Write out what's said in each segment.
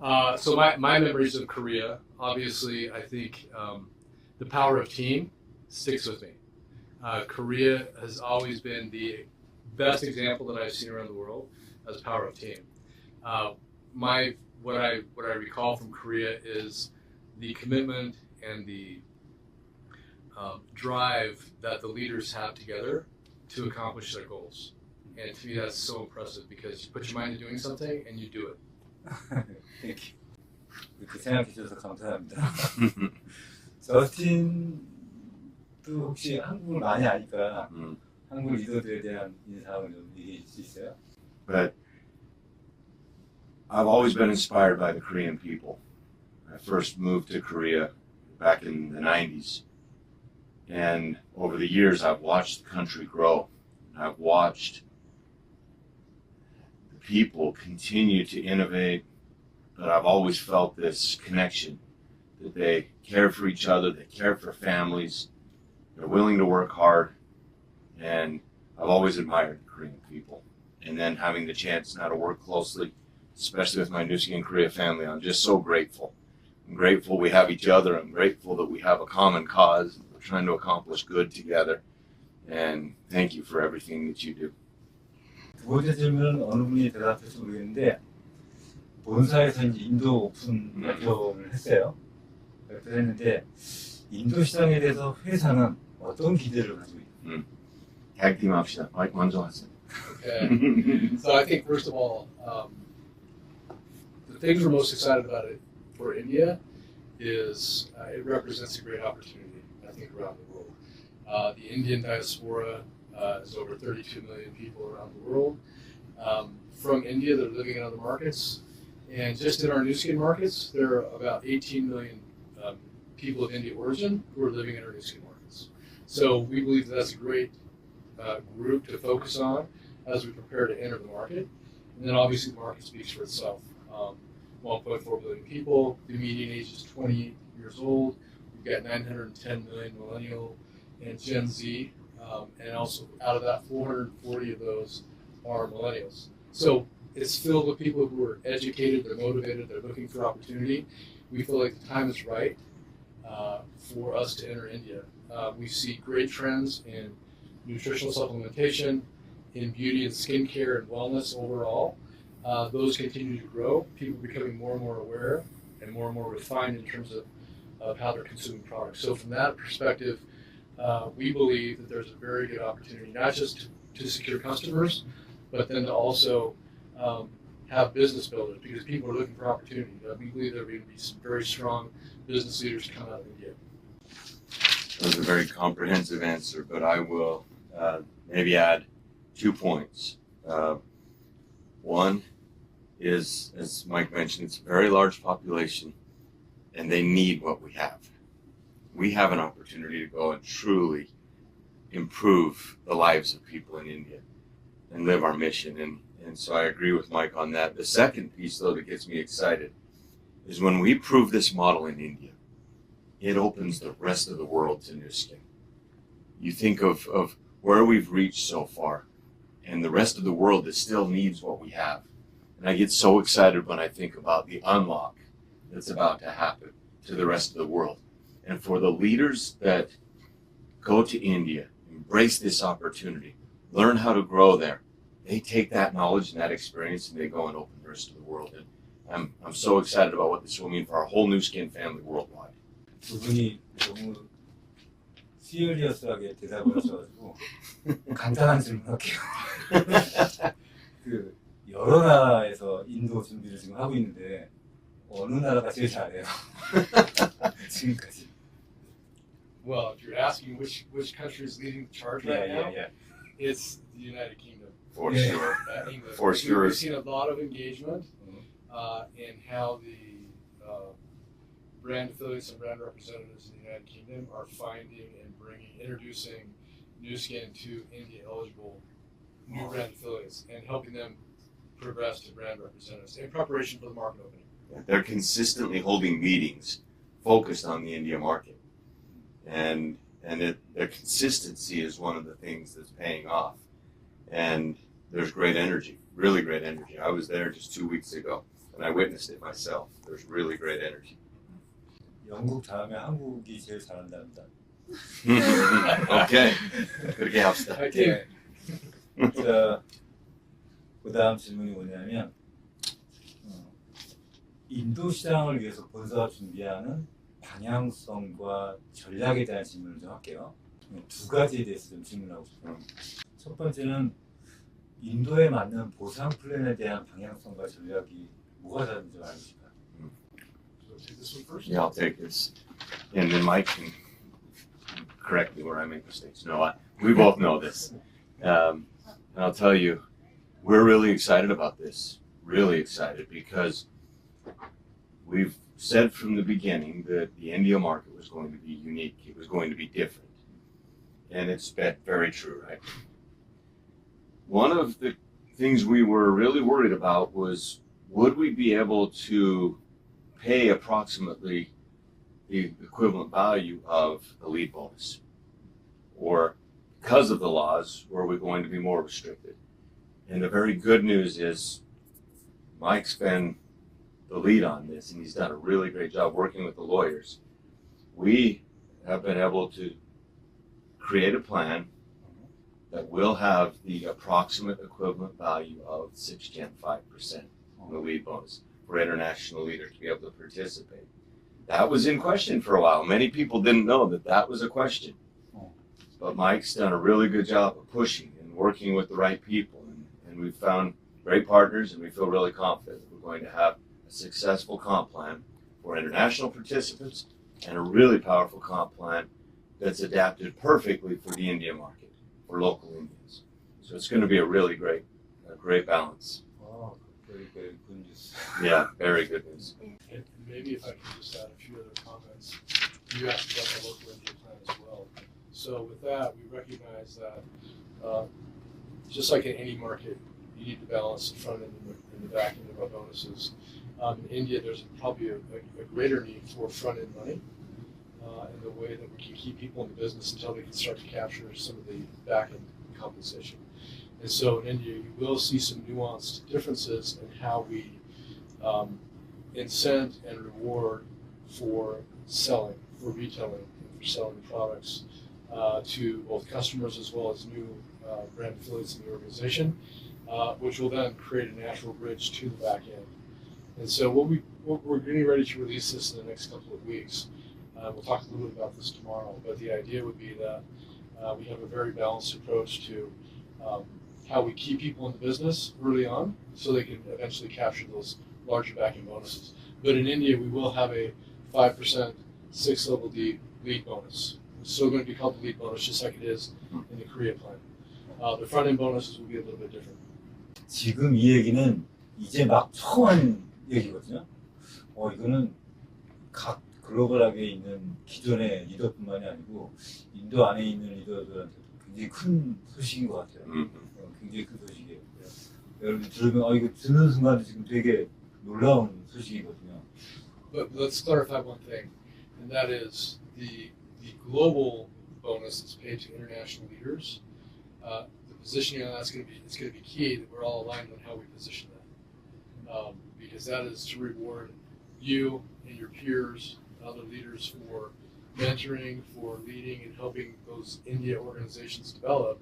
So my memories of Korea, obviously, I think the power of team sticks with me. Korea has always been the best example that I've seen around the world as power of team. Uh, my what I recall from Korea is the commitment and the drive that the leaders have together to accomplish their goals. And to me, that's so impressive because you put your mind to doing something and you do it. Thank you. 이렇게 생각해 주셔서 감사합니다. 저스틴도 혹시 한국을 많이 아니까 한국 리더들에 대한 인상을 좀 얘기해 주실 수 있어요? But I've always been inspired by the Korean people. I first moved to Korea back in the 90s. And over the years, I've watched the country grow. I've watched the people continue to innovate, but I've always felt this connection, that they care for each other, they care for families, they're willing to work hard, and I've always admired the Korean people. And then having the chance now to work closely, especially with my New Skin Korea family, I'm just so grateful. I'm grateful we have each other. I'm grateful that we have a common cause. We're trying to accomplish good together. And thank you for everything that you do. 두 번째 질문은 어느 분이 대답할지 모르겠는데 본사에서 이제 인도 오픈 발표를 했어요. 발표를 했는데 인도 시장에 대해서 회사는 어떤 기대를 가지고 있나요? Tag-team 합시다. Mike 먼저 하세요. Okay. So I think first of all, the things we're most excited about it for India is it represents a great opportunity, I think, around the world. The Indian diaspora is over 32 million people around the world. From India, they're living in other markets. And just in our New Skin markets, there are about 18 million people of Indian origin who are living in our New Skin markets. So we believe that's a great group to focus on as we prepare to enter the market. And then obviously the market speaks for itself. 1.4 billion people, the median age is 28 years old. We've got 910 million millennial and Gen Z, and also out of that, 440 of those are millennials. So it's filled with people who are educated, they're motivated, they're looking for opportunity. We feel like the time is right for us to enter India. We see great trends in nutritional supplementation, in beauty and skincare and wellness overall. Those continue to grow. People are becoming more and more aware and more refined in terms of how they're consuming products. So from that perspective, we believe that there's a very good opportunity, not just to secure customers, but then to also have business builders, because people are looking for opportunity. We believe there are going to be some very strong business leaders coming out of India. That was a very comprehensive answer, but I will maybe add 2 points. One is, as Mike mentioned, it's a very large population, and they need what we have. We have an opportunity to go and truly improve the lives of people in India and live our mission. And so I agree with Mike on that. The second piece, though, that gets me excited is when we prove this model in India, it opens the rest of the world to New Skin. You think of where we've reached so far and the rest of the world that still needs what we have. And I get so excited when I think about the unlock that's about to happen to the rest of the world. And for the leaders that go to India, embrace this opportunity, learn how to grow there, they take that knowledge and that experience and they go and open the rest of the world. And I'm so excited about what this will mean for our whole New Skin family worldwide. 두 분이 너무 시리어스하게 대답을 하셔가지고 간단한 질문할게요. 그 여러 나라에서 인도 준비를 지금 하고 있는데 어느 나라가 제일 잘해요? 지금까지. Well, if you're asking which country is leading the charge right now, yeah. it's the United Kingdom. For sure. England. For sure. We've seen a lot of engagement in how the brand affiliates and brand representatives in the United Kingdom are finding and introducing New Skin to India-eligible new brand affiliates and helping them progress to brand representatives in preparation for the market opening. They're consistently holding meetings focused on the India market. And their consistency is one of the things that's paying off. And there's great energy, really great energy. I was there just 2 weeks ago. and I witnessed it myself. There's really great energy. 영국 다음에 한국이 제일 잘한답니다. 오케이. 그렇게 합시다. 화이팅! 자, 그 다음 질문이 뭐냐면 인도 시장을 위해서 본사가 준비하는 방향성과 전략에 대한 질문을 좀 할게요. 두 가지에 대해서 좀 질문하고 싶어요. 첫 번째는 인도에 맞는 보상 플랜에 대한 방향성과 전략이 뭐가 다른지 알고 싶어요. So take this one first. Yeah, I'll take this. And then Mike can correct me where I make mistakes. No, we both know this. And I'll tell you, we're really excited about this. Really excited because we've said from the beginning that the India market was going to be unique. It was going to be different. And it's been very true, right? One of the things we were really worried about was, would we be able to pay approximately the equivalent value of the lead bonus? Or because of the laws, were we going to be more restricted? And the very good news is Mike's been the lead on this, and he's done a really great job working with the lawyers. We have been able to create a plan that will have the approximate equivalent value of 6 Gen 5% on the lead bonus for international leaders to be able to participate. That was in question for a while. Many people didn't know that that was a question. But Mike's done a really good job of pushing and working with the right people. And we've found great partners, and we feel really confident that we're going to have a successful comp plan for international participants and a really powerful comp plan that's adapted perfectly for the India market, for local Indians. So it's going to be a really great balance. Oh, very good news. Yeah, very good news. And maybe if I could just add a few other comments. You asked about the local India plan as well. So with that, we recognize that just like in any market, you need to balance the front end and the back end of our bonuses. In India, there's probably a greater need for front end money in the way that we can keep people in the business until they can start to capture some of the back end compensation. And so in India, you will see some nuanced differences in how we incent and reward for selling, for retailing, and for selling products to both customers as well as new brand affiliates in the organization, which will then create a natural bridge to the back end. And so we're getting ready to release this in the next couple of weeks. We'll talk a little bit about this tomorrow, but the idea would be that we have a very balanced approach to how we keep people in the business early on so they can eventually capture those larger back-end bonuses. But in India, we will have a 5% 6-level D lead bonus. It's still going to be called the lead bonus, just like it is in the Korea plan. The front-end bonuses will be a little bit different. 지금 이 얘기는 이제 막 처음 한 얘기거든요. 이거는 각 글로벌하게 있는 기존의 리더뿐만이 아니고 인도 안에 있는 리더들한테도 굉장히 큰 소식인 것 같아요. 굉장히 큰 소식이에요. 여러분 들으면 이거 듣는 순간 지금 되게 놀라운 소식이거든요. But let's clarify one thing, and that is the global bonus that's paid to international leaders. The positioning on that's going to be key that we're all aligned on how we position that, because that is to reward you and your peers and other leaders for mentoring, for leading and helping those India organizations develop.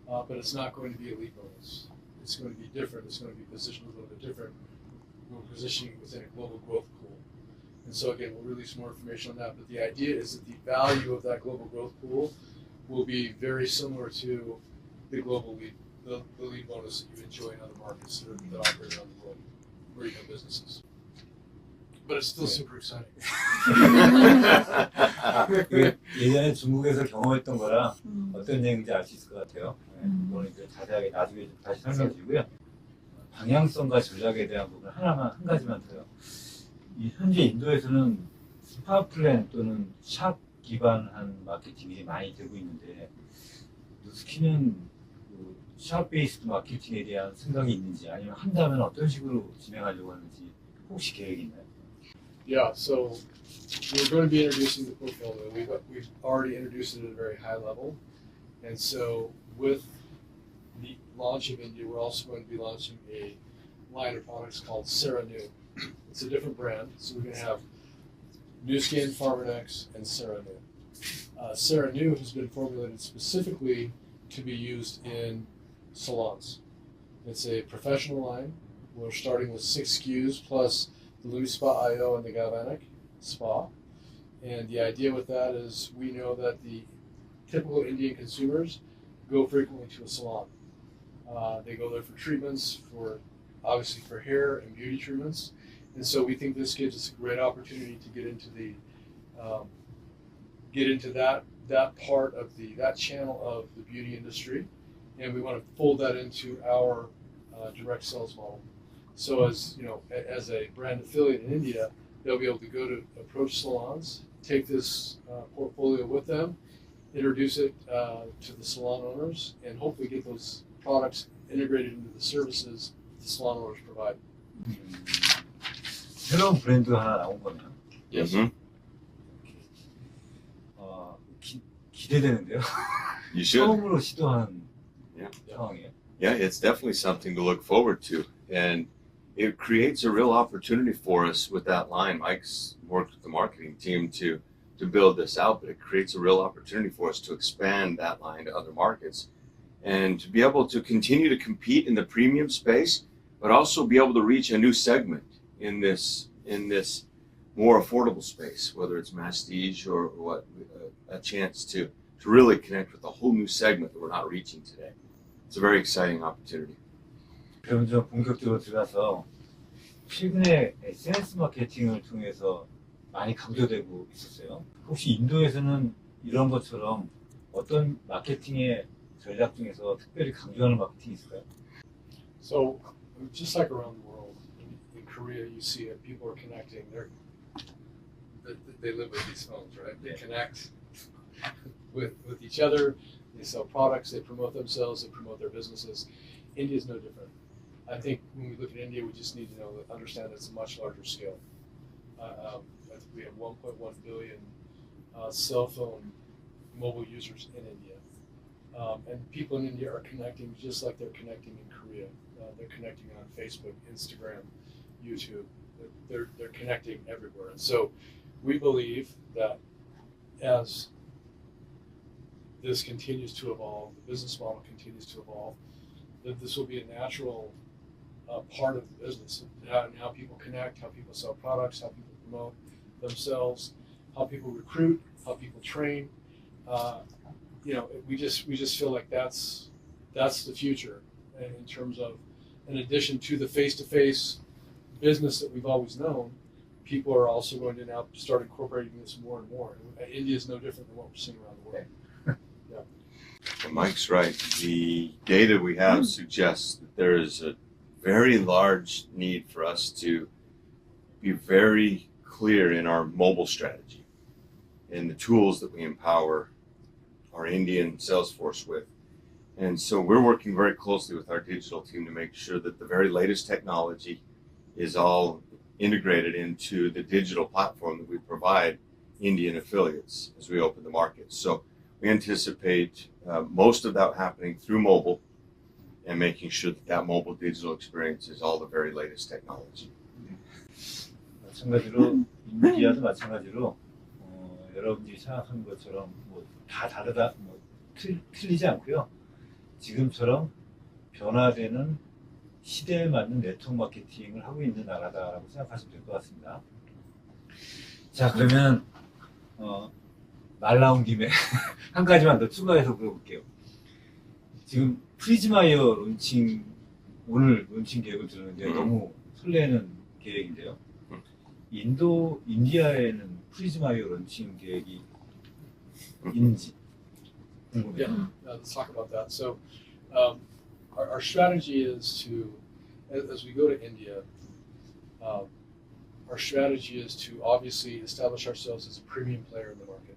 But it's not going to be a lead bonus. It's going to be different. It's going to be positioned a little bit different. We're positioning within a global growth pool. And so again, we'll release more information on that. But the idea is that the value of that global growth pool will be very similar to the global lead, the lead bonus that you enjoy in other markets that operate around the world where you have businesses. But it's still super exciting. 예전에 중국에서 경험했던 거라 어떤 얘기인지 알 수 있을 것 같아요. 그거는 이제 자세하게 나중에 다시 설명해 주고요. 방향성과 전략에 대한 부분 한 가지만 더요. 현재 인도에서는 스파 플랜 또는 샵 기반한 마케팅이 많이 되고 있는데 누스키는 샵 베이스드 마케팅에 대한 생각이 있는지 아니면 한다면 어떤 식으로 진행하려고 하는지 혹시 계획이 있나요? Yeah, so we're going to be introducing the portfolio. We've already introduced it at a very high level. And so with the launch of India, we're also going to be launching a line of products called Sarah New. It's a different brand, so we're going to have New Skin, Farmernex, and Sarah New. Sarah New has been formulated specifically to be used in salons. It's a professional line. We're starting with 6 SKUs plus the Louis Spa IO and the Galvanic Spa. And the idea with that is we know that the typical Indian consumers go frequently to a salon. They go there for treatments, obviously for hair and beauty treatments. And so we think this gives us a great opportunity to get into that part of that channel of the beauty industry. And we want to fold that into our direct sales model. So as a brand affiliate in India, they'll be able to go to approach salons, take this portfolio with them, introduce it to the salon owners, and hopefully get those products integrated into the services the salon owners provide. 새로운 브랜드 하나 나온 거네요. Yes. 기대되는데요. You should. 처음으로 시도하는 Yeah. 상황이에요. Yeah, it's definitely something to look forward to. And it creates a real opportunity for us with that line. Mike's worked with the marketing team to build this out, but it creates a real opportunity for us to expand that line to other markets and to be able to continue to compete in the premium space, but also be able to reach a new segment in this more affordable space, whether it's masstige or what, a chance to really connect with a whole new segment that we're not reaching today. It's a very exciting opportunity. 그럼 좀 본격적으로 들어가서 최근에 SNS 마케팅을 통해서 많이 강조되고 있었어요. 혹시 인도에서는 이런 것처럼 어떤 마케팅의 전략 중에서 특별히 강조하는 마케팅이 있을까요? So just like around the world, in Korea, you see it, people are connecting. They live with these phones, right? They connect with each other. They sell products. They promote themselves. They promote their businesses. India is no different. I think when we look at India, we just need to understand it's a much larger scale. I think we have 1.1 billion cell phone mobile users in India. And people in India are connecting just like they're connecting in Korea. They're connecting on Facebook, Instagram, YouTube. They're connecting everywhere. And so we believe that as this continues to evolve, the business model continues to evolve, that this will be a natural part of the business, and how people connect, how people sell products, how people promote themselves, how people recruit, how people train. We just feel like that's the future in terms of, in addition to the face-to-face business that we've always known, people are also going to now start incorporating this more and more. India is no different than what we're seeing around the world. And Mike's right. The data we have suggests that there is a very large need for us to be very clear in our mobile strategy and the tools that we empower our Indian sales force with. And so we're working very closely with our digital team to make sure that the very latest technology is all integrated into the digital platform that we provide Indian affiliates as we open the market. So we anticipate most of that happening through mobile and making sure that mobile digital experience is all the very latest technology. 마찬가지로 인디아도 마찬가지로 여러분들이 생각하는 것처럼 다 다르다, 틀리지 않고요. 지금처럼 변화되는 시대에 맞는 네트워크 마케팅을 하고 있는 나라다라고 생각하시면 될 것 같습니다. 자, 그러면 말 나온 김에 한 가지만 더 추가해서 물어볼게요. 지금 프리즈마이어 오늘 론칭 계획을 들었는데 너무 설레는 계획인데요. 인디아에는 프리즈마이어 론칭 계획이 있는지 궁금해요. Yeah, let's talk about that. So our strategy is to, as we go to India, our strategy is to obviously establish ourselves as a premium player in the market.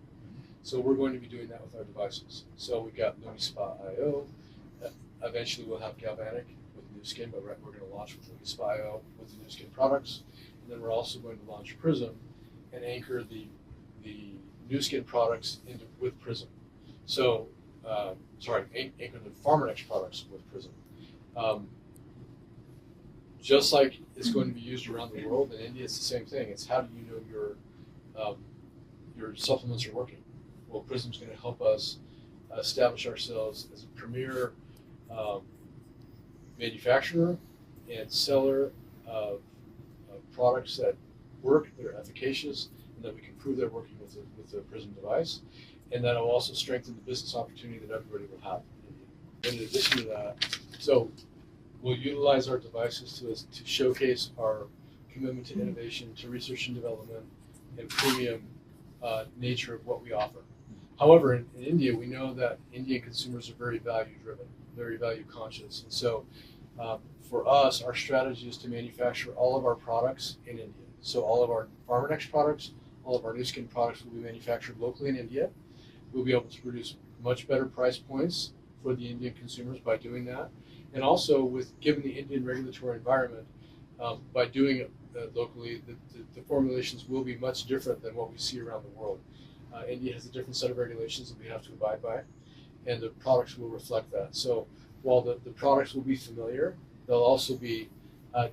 So we're going to be doing that with our devices. So we've got Louis Spa IO. Eventually we'll have Galvanic with New Skin, but we're going to launch with Louis Spa IO with the New Skin products. And then we're also going to launch Prism and anchor the New Skin products with Prism. So, anchor the Farmernex products with Prism. just like it's going to be used around the world. In India, it's the same thing. It's how do you know your supplements are working? Well, Prism's going to help us establish ourselves as a premier manufacturer and seller of products that work, that are efficacious, and that we can prove they're working with the Prism device, and that will also strengthen the business opportunity that everybody will have in India. In addition to that, so we'll utilize our devices to showcase our commitment to innovation, to research and development, and premium nature of what we offer. However, in India, we know that Indian consumers are very value-driven, very value-conscious. And so for us, our strategy is to manufacture all of our products in India. So all of our PharmaNext products, all of our new skin products will be manufactured locally in India. We'll be able to produce much better price points for the Indian consumers by doing that. And also, given the Indian regulatory environment, by doing it locally, the formulations will be much different than what we see around the world. India has a different set of regulations that we have to abide by, and the products will reflect that. So while the products will be familiar, they'll also be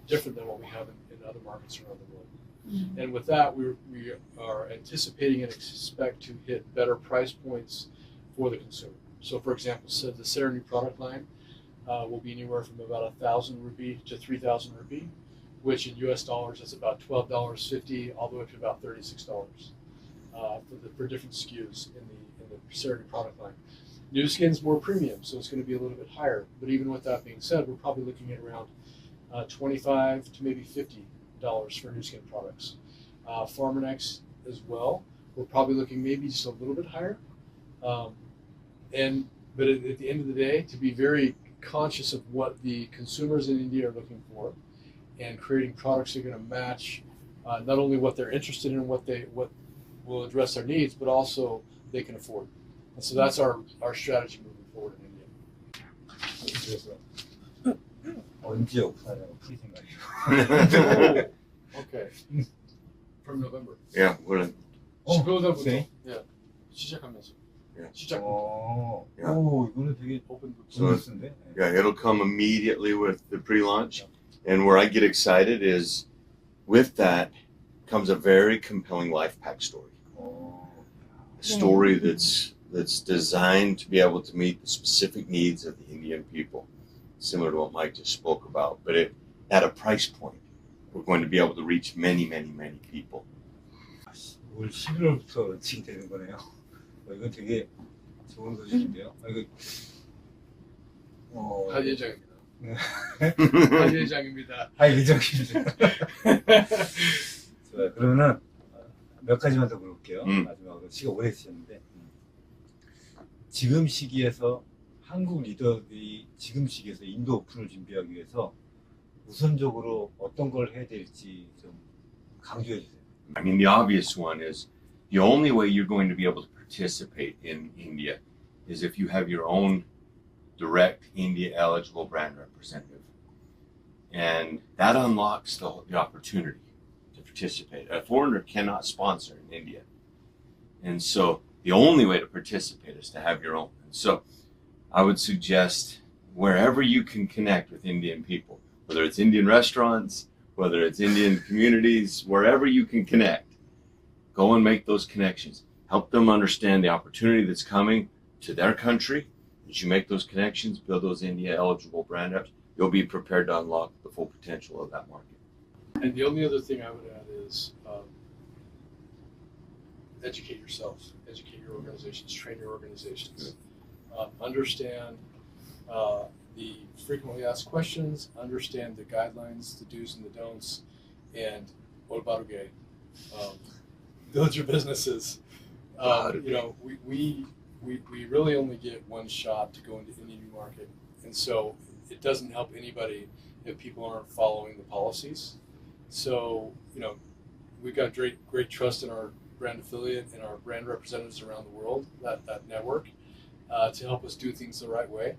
different than what we have in other markets around the world. Mm-hmm. And with that, we are anticipating and expect to hit better price points for the consumer. So for example, the Serenity product line will be anywhere from about 1,000 rupee to 3,000 rupee, which in US dollars is about $12.50 all the way up to about $36 for different SKUs in the Serenity product line. New Skin's more premium, so it's going to be a little bit higher. But even with that being said, we're probably looking at around $25 to maybe $50 for New Skin products. PharmaNext as well, we're probably looking maybe just a little bit higher. But at the end of the day, to be very conscious of what the consumers in India are looking for, and creating products that are going to match not only what they're interested in, what will address their needs, but also they can afford. And so that's our strategy moving forward in India. 그래서 언제 오픈하냐고 풀이 생각이에요. Okay. From November. Yeah, well, 시작하면서. 네. Yeah. 시작하면서. Yeah. 시작부터. Yeah. 오, 이거는 되게 재밌는데. Yeah, it'll come immediately with the pre-launch. And where I get excited is with that comes a very compelling life pack story. A story that's designed to be able to meet the specific needs of the Indian people, similar to what Mike just spoke about, but at a price point. We're going to be able to reach many, many, many people. 올 11월부터 런칭이 되는 거네요. 이건 되게 좋은 소식인데요. 할 예정입니다. 할 예정입니다. 할 예정입니다. 좋아요. 그러면은 몇 가지만 더 물어볼게요. 마지막으로 시간 오래 쓰셨는데 지금 시기에서 한국 리더들이 지금 시기에서 인도 오픈을 준비하기 위해서 우선적으로 어떤 걸 해야 될지 좀 강조해 주세요. I mean, the obvious one is the only way you're going to be able to participate in India is if you have your own direct India eligible brand representative. And that unlocks the opportunity to participate. A foreigner cannot sponsor in India. And so the only way to participate is to have your own. And so I would suggest wherever you can connect with Indian people, whether it's Indian restaurants, whether it's Indian communities, wherever you can connect, go and make those connections. Help them understand the opportunity that's coming to their country. As you make those connections, build those India eligible brand reps, you'll be prepared to unlock the full potential of that market. And the only other thing I would add is educate yourself, educate your organizations, train your organizations, understand the frequently asked questions, understand the guidelines, the do's and the don'ts, and what about gay? Build your businesses. We really only get one shot to go into any new market, and so it doesn't help anybody if people aren't following the policies. So we've got great trust in our brand affiliate and our brand representatives around the world, that network, to help us do things the right way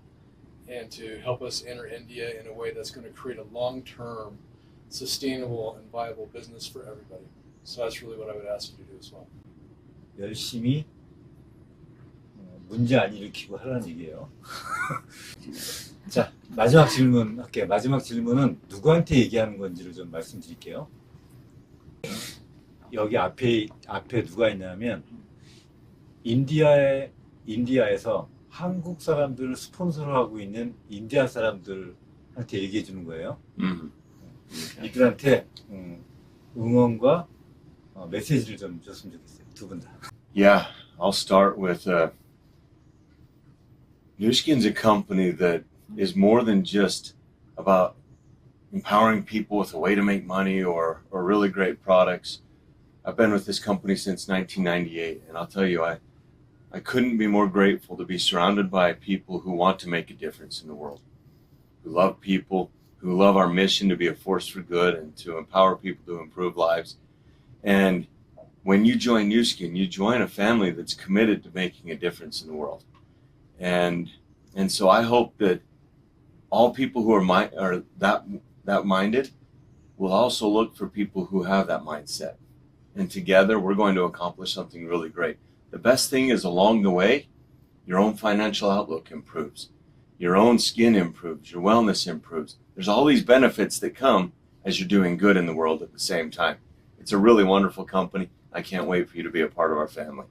and to help us enter India in a way that's going to create a long-term, sustainable and viable business for everybody. So that's really what I would ask you to do as well. 열심히 문제 안 일으키고 하라는 얘기예요. 자, 마지막 질문 할게요. 마지막 질문은 누구한테 얘기하는 건지를 좀 말씀드릴게요. 여기 앞에 누가 있냐면 인디아에서 한국 사람들을 스폰서로 하고 있는 인디아 사람들한테 얘기해 주는 거예요. 이들한테 응원과 메시지를 좀 줬으면 좋겠어요. 두 분 다. Yeah, I'll start with Nu Skin's a company that is more than just about empowering people with a way to make money or really great products. I've been with this company since 1998, and I'll tell you, I couldn't be more grateful to be surrounded by people who want to make a difference in the world, who love people, who love our mission to be a force for good and to empower people to improve lives. And when you join Nu Skin, you join a family that's committed to making a difference in the world. And so I hope that all people who are that minded will also look for people who have that mindset. And together we're going to accomplish something really great. The best thing is along the way, your own financial outlook improves. Your own skin improves. Your wellness improves. There's all these benefits that come as you're doing good in the world at the same time. It's a really wonderful company. I can't wait for you to be a part of our family.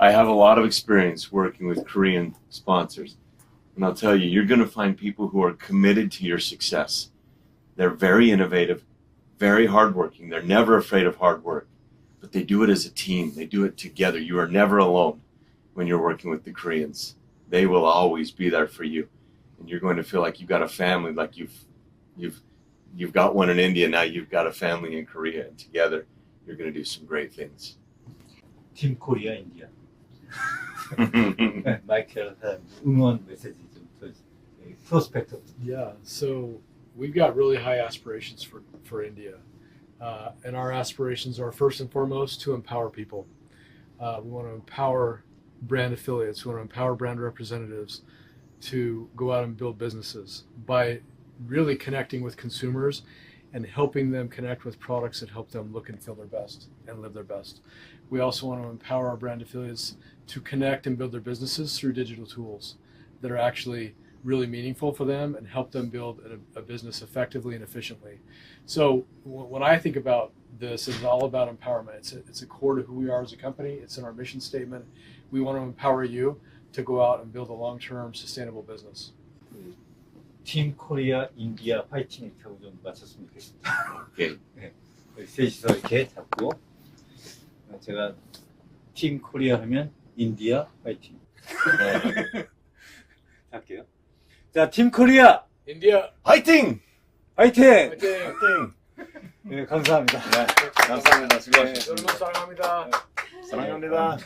I have a lot of experience working with Korean sponsors. And I'll tell you, you're going to find people who are committed to your success. They're very innovative, very hardworking. They're never afraid of hard work. But they do it as a team. They do it together. You are never alone when you're working with the Koreans. They will always be there for you. And you're going to feel like you've got a family, like you've got one in India, now you've got a family in Korea. And together, you're going to do some great things. 팀 코리아 인디아. 마이클 응원 메시지 좀 프로스펙터. Yeah, so we've got really high aspirations for India. And our aspirations are first and foremost to empower people. We want to empower brand affiliates. We want to empower brand representatives to go out and build businesses by really connecting with consumers and helping them connect with products that help them look and feel their best and live their best. We also want to empower our brand affiliates to connect and build their businesses through digital tools that are actually really meaningful for them and help them build a business effectively and efficiently. So when I think about this, it's all about empowerment. It's a core to who we are as a company. It's in our mission statement. We want to empower you to go out and build a long-term sustainable business. 팀 코리아 인디아 파이팅 이렇게 하고 좀 맞췄으면 좋겠습니다. 오케이. 네, 셋이서 이렇게 잡고 제가 팀 코리아 하면 인디아 파이팅. 할게요. 자, 팀 코리아 India, 화이팅! 파이팅! 화이팅! 네, 감사합니다. 네, 감사합니다. 수고하셨습니다. 여러분 사랑합니다. 사랑합니다.